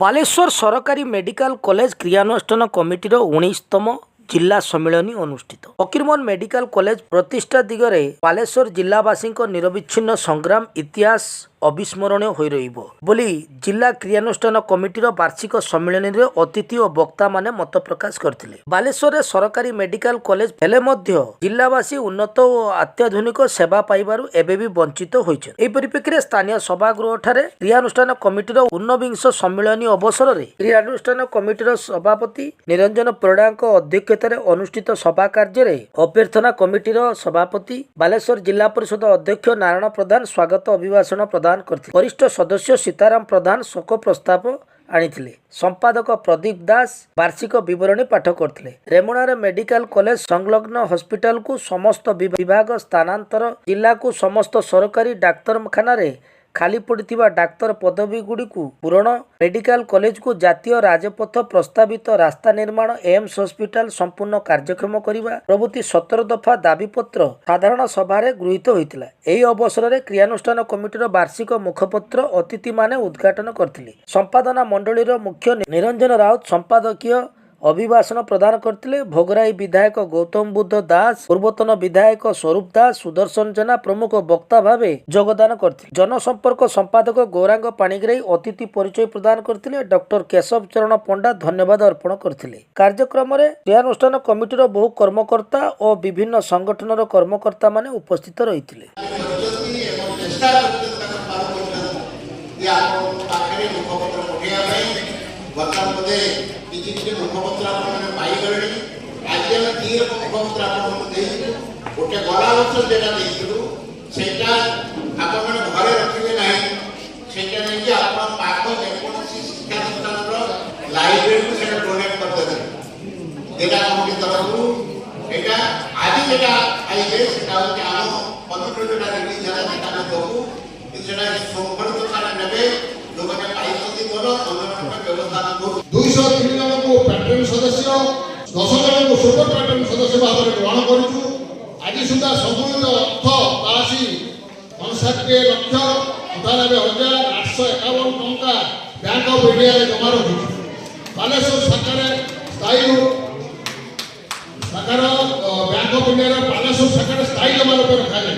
ବାଲେଶ୍ୱର ସରକାରୀ medical college କ୍ରିୟାନୁଷ୍ଠାନ କମିଟିର 19ତମ ଜିଲ୍ଲା ସମ୍ମିଳନୀ ଅନୁଷ୍ଠିତ। ଫକୀରମୋହନ ମେଡିକାଲ କଲେଜ ପ୍ରତିଷ୍ଠା ଦିଗରେ ବାଲେଶ୍ୱର ଜିଲ୍ଲାବାସୀଙ୍କ ନିରବିଚ୍ଛିନ୍ନ ସଂଗ୍ରାମ ଇତିହାସ ଅବିସ୍ମରଣୀୟ ହୋଇ ରହିବ ବୋଲି ଜିଲ୍ଲା କ୍ରିୟାନୁଷ୍ଠାନ କମିଟିର ବାର୍ଷିକ ସମ୍ମିଳନୀରେ ଅତିଥି ଓ ବକ୍ତାମାନେ ମତ ପ୍ରକାଶ କରିଥିଲେ। ବାଲେଶ୍ୱରରେ ସରକାରୀ ମେଡିକାଲ କଲେଜ ହେଲେ ମଧ୍ୟ ଜିଲ୍ଲାବାସୀ ଉନ୍ନତ ଓ ଅତ୍ୟାଧୁନିକ ସେବା ପାଇବାରୁ ଏବେ ବି ବଞ୍ଚିତ ହୋଇଛନ୍ତି। ଏହି ପରିପ୍ରେକ୍ଷୀରେ ସ୍ଥାନୀୟ ସଭାଗୃହଠାରେ କ୍ରିୟାନୁଷ୍ଠାନ କମିଟିର ଊନବିଂଶ ସମ୍ମିଳନୀ ଅବସରରେ କ୍ରିୟାନୁଷ୍ଠାନ କମିଟିର ସଭାପତି ନିରଞ୍ଜନ ପରିଡ଼ାଙ୍କ ଅଧ୍ୟକ୍ଷତାରେ ଅନୁଷ୍ଠିତ ସଭା କାର୍ଯ୍ୟରେ ଅଭ୍ୟର୍ଥନା କମିଟିର ସଭାପତି ବାଲେଶ୍ୱର ଜିଲ୍ଲା ପରିଷଦ ଅଧ୍ୟକ୍ଷ ନାରାୟଣ ପ୍ରଧାନ ସ୍ୱାଗତ ଅଭିଭାଷଣ ପ୍ରଦାନ କରିଥିଲେ। ବରିଷ୍ଠ ସଦସ୍ୟ ସୀତାରାମ ପ୍ରଧାନ ଶୋକ ପ୍ରସ୍ତାବ ଆଣିଥିଲେ। ସମ୍ପାଦକ ପ୍ରଦୀପ ଦାସ ବାର୍ଷିକ ବିବରଣୀ ପାଠ କରିଥିଲେ। ରେମୁଣାରେ ମେଡିକାଲ କଲେଜ ସଂଲଗ୍ନ ହସ୍ପିଟାଲକୁ ସମସ୍ତ ବିଭାଗ ସ୍ଥାନାନ୍ତର, ଜିଲ୍ଲାକୁ ସମସ୍ତ ସରକାରୀ ଡାକ୍ତରଖାନାରେ ଖାଲି ପଡ଼ିଥିବା ଡାକ୍ତର ପଦବୀଗୁଡ଼ିକୁ ପୂରଣ, ମେଡିକାଲ କଲେଜକୁ ଜାତୀୟ ରାଜପଥ, ପ୍ରସ୍ତାବିତ ରାସ୍ତା ନିର୍ମାଣ, ଏମ୍ସ ହସ୍ପିଟାଲ ସମ୍ପୂର୍ଣ୍ଣ କାର୍ଯ୍ୟକ୍ଷମ କରିବା ପ୍ରଭୃତି 17 ଦଫା ଦାବିପତ୍ର ସାଧାରଣ ସଭାରେ ଗୃହୀତ ହୋଇଥିଲା। ଏହି ଅବସରରେ କ୍ରିୟାନୁଷ୍ଠାନ କମିଟିର ବାର୍ଷିକ ମୁଖପତ୍ର ଅତିଥିମାନେ ଉଦ୍ଘାଟନ କରିଥିଲେ। ସମ୍ପାଦନା ମଣ୍ଡଳୀର ମୁଖ୍ୟ ନିରଞ୍ଜନ ରାଉତ ସମ୍ପାଦକୀୟ ଅଭିଭାଷଣ ପ୍ରଦାନ କରିଥିଲେ। ଭୋଗରାଇ ବିଧାୟକ ଗୌତମ ବୁଦ୍ଧ ଦାସ, ପୂର୍ବତନ ବିଧାୟକ ସ୍ୱରୂପ ଦାସ, ସୁଦର୍ଶନ ଜେନା ପ୍ରମୁଖ ବକ୍ତା ଭାବେ ଯୋଗଦାନ କରିଥିଲେ। ଜନସମ୍ପର୍କ ସମ୍ପାଦକ ଗୌରାଙ୍ଗ ପାଣିଗ୍ରାହୀ ଅତିଥି ପରିଚୟ ପ୍ରଦାନ କରିଥିଲେ। ଡକ୍ଟର କେଶବ ଚରଣ ପଣ୍ଡା ଧନ୍ୟବାଦ ଅର୍ପଣ କରିଥିଲେ। କାର୍ଯ୍ୟକ୍ରମରେ କ୍ରିୟାନୁଷ୍ଠାନ କମିଟିର ବହୁ କର୍ମକର୍ତ୍ତା ଓ ବିଭିନ୍ନ ସଂଗଠନର କର୍ମକର୍ତ୍ତାମାନେ ଉପସ୍ଥିତ ରହିଥିଲେ। मुखपत्र पाइगले आज आम तीन मुखपत्र गोटे गला वर्ष जेटा से घरे रखिए ना से पाख जेको शिक्षा संस्थान लाइब्रेरी को डोनेट करदे कमिटी तरफ यहाँ आज जेटा आइए आम कमिटी जो रिलीज है दबू शृंखलित ने लोग व्यवस्था 203 जन को पैटर्न सदस्य 10 जन को सुपर पैटर्न सदस्य भाव में ग्रहण करूँ। आज सुधा संबंधित अर्थ 59 लक्ष 98,851 टंका बैंक ऑफ इंडिया जमा रखी। बालेश्वर शाखार स्थायी बैंक ऑफ इंडिया बालेश्वर शाखार स्थायी जमा रूप रखा जाए।